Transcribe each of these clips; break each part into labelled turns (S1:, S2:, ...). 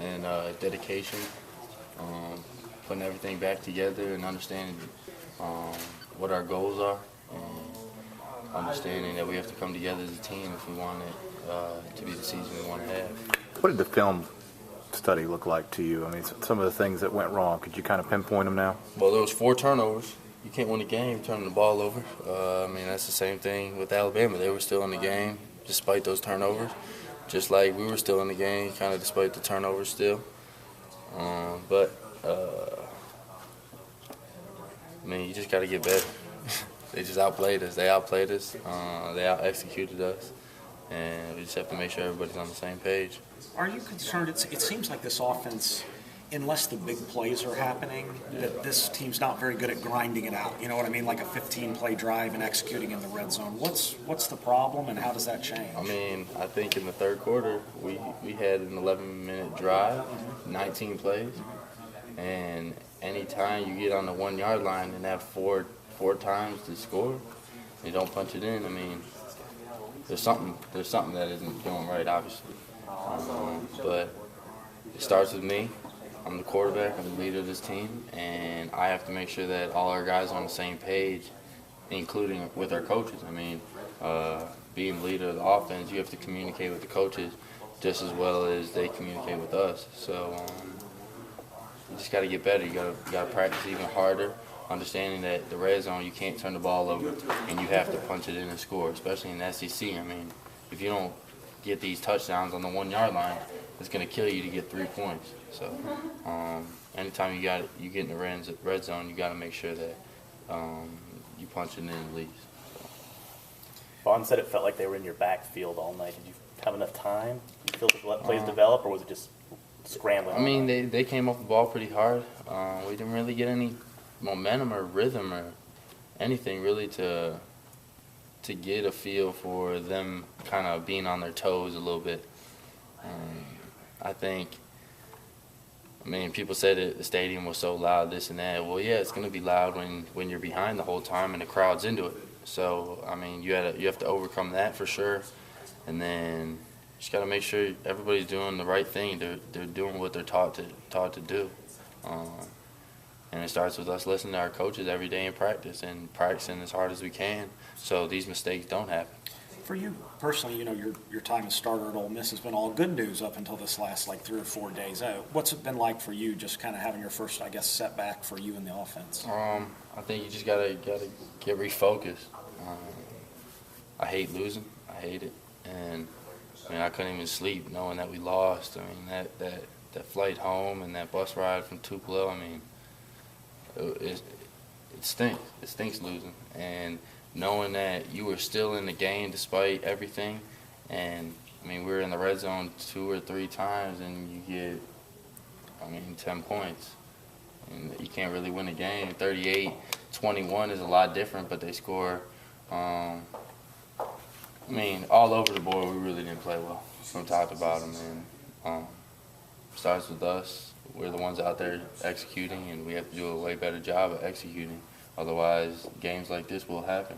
S1: and dedication, putting everything back together and understanding what our goals are, and understanding that we have to come together as a team if we want it to be the season we want to have.
S2: What did the film study look like to you? I mean, some of the things that went wrong, could you kind of pinpoint them now?
S1: Well, there was 4 turnovers. You can't win a game turning the ball over. I mean, that's the same thing with Alabama. They were still in the game despite those turnovers, just like we were still in the game, kind of despite the turnovers still. But I mean, you just got to get better. They just outplayed us. They outplayed us. They out-executed us. And we just have to make sure everybody's on the same page.
S3: Are you concerned? It seems like this offense, unless the big plays are happening, that this team's not very good at grinding it out. You know what I mean? Like a 15-play drive and executing in the red zone. What's the problem, and how does that change?
S1: I mean, I think in the third quarter, we had an 11-minute drive, 19 plays. And any time you get on the 1-yard line and have four times to score, you don't punch it in. I mean, there's something that isn't going right, obviously. But it starts with me. I'm the quarterback. I'm the leader of this team, and I have to make sure that all our guys are on the same page, including with our coaches. I mean, being the leader of the offense, you have to communicate with the coaches just as well as they communicate with us. So you just got to get better. You got to practice even harder, understanding that the red zone, you can't turn the ball over, and you have to punch it in and score, especially in the SEC. I mean, if you don't get these touchdowns on the 1-yard line, it's going to kill you to get 3 points. So anytime you get in the red zone, you got to make sure that you punch it in at least. So.
S4: Vaughn said it felt like they were in your backfield all night. Did you have enough time? Did you feel to let plays develop, or was it just scrambling?
S1: I mean, they came off the ball pretty hard. We didn't really get any momentum or rhythm or anything really to get a feel for them kind of being on their toes a little bit. I mean, people said that the stadium was so loud, this and that. Well, yeah, it's going to be loud when you're behind the whole time and the crowd's into it. So, I mean, you have to overcome that for sure. And then you just got to make sure everybody's doing the right thing. They're doing what they're taught to do. And it starts with us listening to our coaches every day in practice and practicing as hard as we can so these mistakes don't happen.
S3: For you personally, you know, your time as starter at Ole Miss has been all good news up until this last 3 or 4 days out. What's it been like for you, just kind of having your first, I guess, setback for you in the offense?
S1: I think you just gotta get refocused. I hate losing. I hate it, and I mean I couldn't even sleep knowing that we lost. I mean that flight home and that bus ride from Tupelo. I mean. It stinks. It stinks losing. And knowing that you were still in the game despite everything, and I mean we were in the red zone 2 or 3 times, and you get, 10 points, and you can't really win a game. 38-21 is a lot different, but they score. All over the board, we really didn't play well from top to bottom, and starts with us. We're the ones out there executing, and we have to do a way better job of executing. Otherwise, games like this will happen.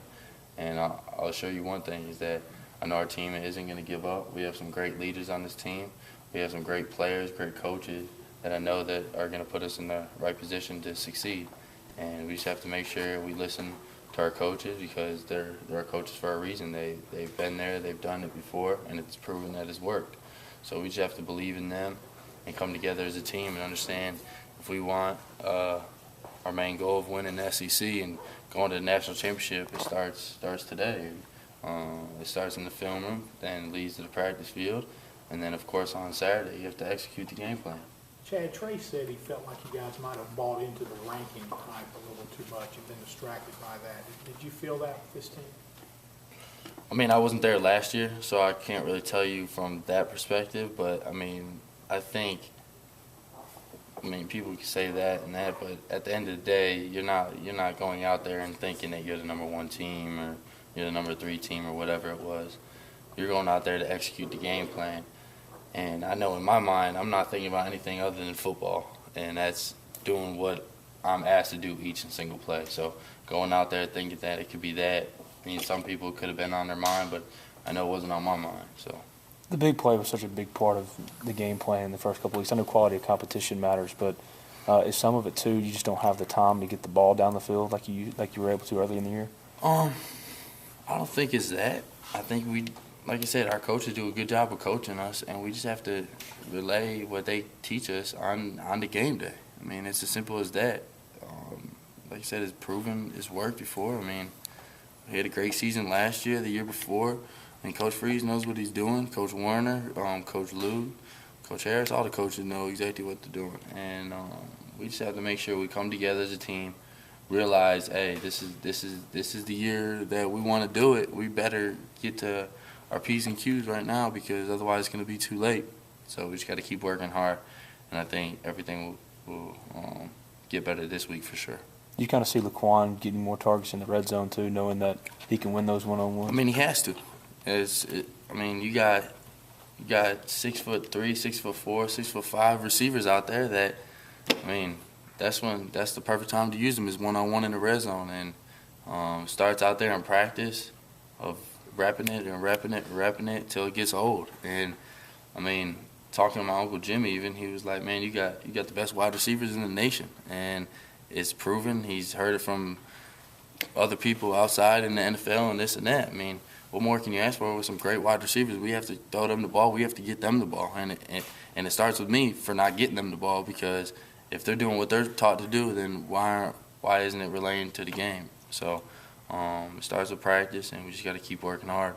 S1: And I'll assure you one thing is that I know our team isn't going to give up. We have some great leaders on this team. We have some great players, great coaches that I know that are going to put us in the right position to succeed. And we just have to make sure we listen to our coaches because they're our coaches for a reason. They've been there, they've done it before, and it's proven that it's worked. So we just have to believe in them and come together as a team and understand if we want our main goal of winning the SEC and going to the national championship, it starts today. It starts in the film room, then leads to the practice field, and then, of course, on Saturday, you have to execute the game plan.
S5: Chad, Trey said he felt like you guys might have bought into the ranking type a little too much and been distracted by that. Did you feel that with this team?
S1: I wasn't there last year, so I can't really tell you from that perspective, but, I think, people can say that and that, but at the end of the day, you're not going out there and thinking that you're the number 1 team or you're the number 3 team or whatever it was. You're going out there to execute the game plan. And I know in my mind, I'm not thinking about anything other than football, and that's doing what I'm asked to do each and single play. So going out there thinking that it could be that, some people could have been on their mind, but I know it wasn't on my mind. So.
S6: The big play was such a big part of the game plan in the first couple weeks. I know quality of competition matters, but is some of it too you just don't have the time to get the ball down the field like you were able to early in the year?
S1: I don't think it's that. I think like you said, our coaches do a good job of coaching us, and we just have to relay what they teach us on the game day. I mean, it's as simple as that. Like you said, it's proven it's worked before. I mean, we had a great season last year, the year before. I mean, Coach Freeze knows what he's doing. Coach Warner, Coach Lou, Coach Harris, all the coaches know exactly what they're doing. And we just have to make sure we come together as a team, realize, hey, this is the year that we want to do it. We better get to our P's and Q's right now because otherwise it's going to be too late. So we just got to keep working hard, and I think everything will get better this week for sure.
S6: You kind of see Laquan getting more targets in the red zone too, knowing that he can win those one-on-ones.
S1: I mean, he has to. I mean, you got 6'3", 6'4", 6'5" receivers out there that, I mean, that's the perfect time to use them is one-on-one in the red zone, and starts out there in practice of repping it till it gets old. And I mean, talking to my Uncle Jimmy, even he was like, man, you got the best wide receivers in the nation, and it's proven. He's heard it from other people outside in the NFL and this and that. I mean, what more can you ask for with some great wide receivers? We have to throw them the ball. We have to get them the ball, and it starts with me for not getting them the ball because if they're doing what they're taught to do, then why isn't it relaying to the game? So it starts with practice, and we just got to keep working hard.